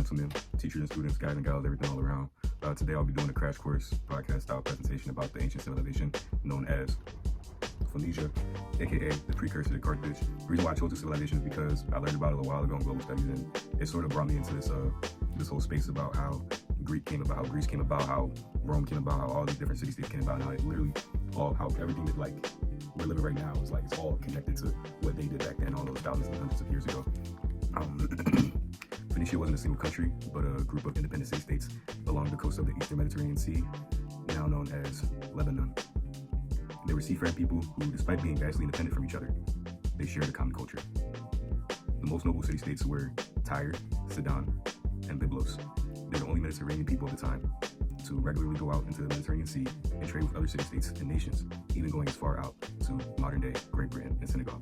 gentlemen, teachers and students, guys and gals, everything all around. Today I'll be doing a crash course podcast style presentation about the ancient civilization known as Phoenicia, aka the precursor to Carthage. The reason why I chose this civilization is because I learned about it a while ago in global studies, and it sort of brought me into this whole space about how Greece came about, how Rome came about, how all these different city-states came about, and how it literally how everything that like we're living right now is like it's all connected to what they did back then, all those thousands and hundreds of years ago. Phoenicia wasn't a single country, but a group of independent city-states along the coast of the Eastern Mediterranean Sea, now known as Lebanon. They were seafaring people who, despite being vastly independent from each other, they shared a common culture. The most noble city-states were Tyre, Sidon, and Byblos. They were the only Mediterranean people at the time to regularly go out into the Mediterranean Sea and trade with other city-states and nations, even going as far out to modern-day Great Britain and Senegal.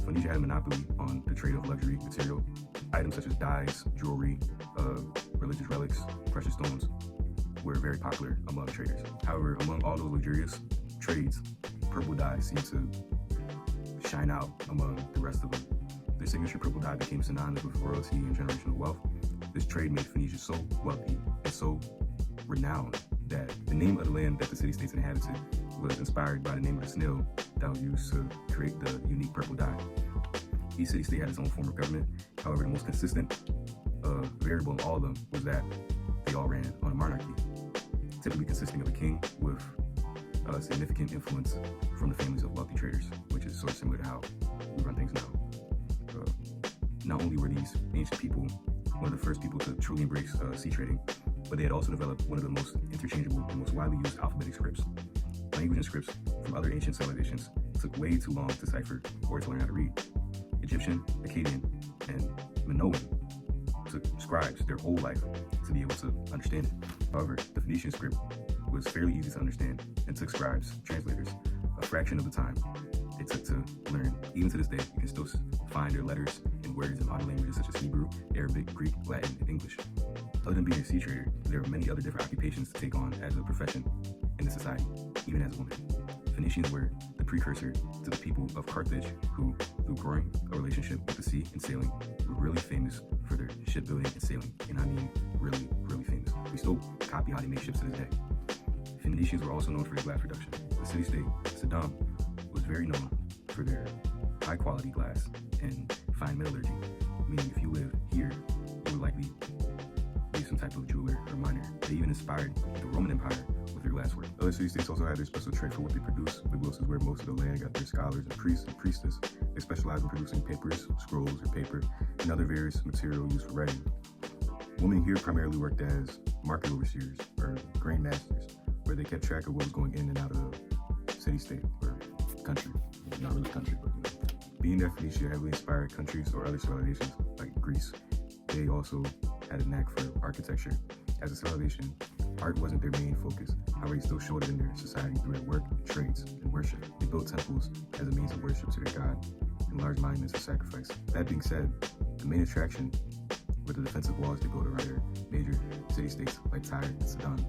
Phoenicia had a monopoly on the trade of luxury material. Items such as dyes, jewelry, religious relics, precious stones were very popular among traders. However, among all those luxurious trades, purple dye seemed to shine out among the rest of them. Their signature purple dye became synonymous with royalty and generational wealth. This trade made Phoenicia so wealthy and so renowned that the name of the land that the city-states inhabited was inspired by the name of the snail that was used to create the unique purple dye. Each city-state had its own form of government. However, the most consistent variable in all of them was that they all ran on a monarchy, typically consisting of a king with significant influence from the families of wealthy traders, which is sort of similar to how we run things now. Not only were these ancient people one of the first people to truly embrace sea trading, but they had also developed one of the most interchangeable and most widely used alphabetic scripts. Language and scripts from other ancient civilizations took way too long to decipher or to learn how to read. Egyptian, Akkadian, and Minoan took scribes their whole life to be able to understand it. However, the Phoenician script was fairly easy to understand and took scribes, translators, a fraction of the time it took to learn. Even to this day, you can still find their letters and words in other languages such as Hebrew, Arabic, Greek, Latin, and English. Other than being a sea trader, there are many other different occupations to take on as a profession in the society, even as a woman. Phoenicians were the precursor to the people of Carthage who, through growing a relationship with the sea and sailing, were really famous for their shipbuilding and sailing, and I mean really, really famous. We still copy how they make ships to this day. Phoenicians were also known for their glass production. The city-state, Sidon, was very known for their high-quality glass and fine metallurgy, meaning if you live here, you would likely be some type of jeweler or miner. They even inspired the Roman Empire with their glasswork. Other city-states also had their special trade for what they produce. Byblos is where most of the land got their scholars and priests and priestess. They specialized in producing papers, scrolls, or paper, and other various material used for writing. Women here primarily worked as market overseers or grain masters, where they kept track of what was going in and out of the city-state or country. Not really country, but being that Phoenicia heavily inspired countries or other civilizations like Greece, they also had a knack for architecture. As a civilization, art wasn't their main focus. However, they still showed it in their society through their work, trades, and worship. They built temples as a means of worship to their god and large monuments of sacrifice. That being said, the main attraction were the defensive walls they built around their major city-states like Tyre and Sidon.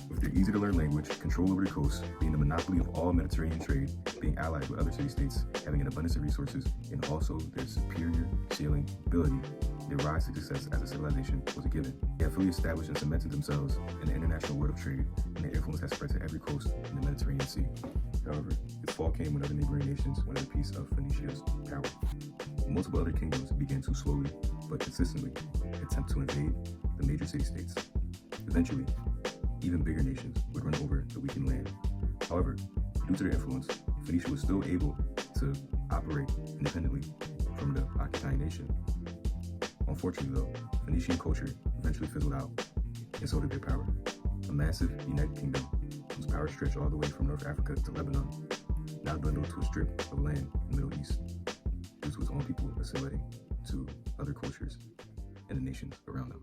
With their easy-to-learn language, control over the coast, being the monopoly of all Mediterranean trade, being allied with other city-states, having an abundance of resources, and also their superior sailing ability, their rise to success as a civilization was a given. They had fully established and cemented themselves in the international world of trade, and their influence has spread to every coast in the Mediterranean Sea. However, its fall came when other neighboring nations wanted a piece of Phoenicia's power. Multiple other kingdoms began to slowly, but consistently, attempt to invade the major city-states. Eventually, even bigger nations would run over the weakened land. However, due to their influence, Phoenicia was still able to operate independently from the occupying nation. Unfortunately though, Phoenician culture eventually fizzled out, and so did their power. A massive, united kingdom whose power stretched all the way from North Africa to Lebanon, now bundled to a strip of land in the Middle East, due to its own people assimilating to other cultures and the nations around them.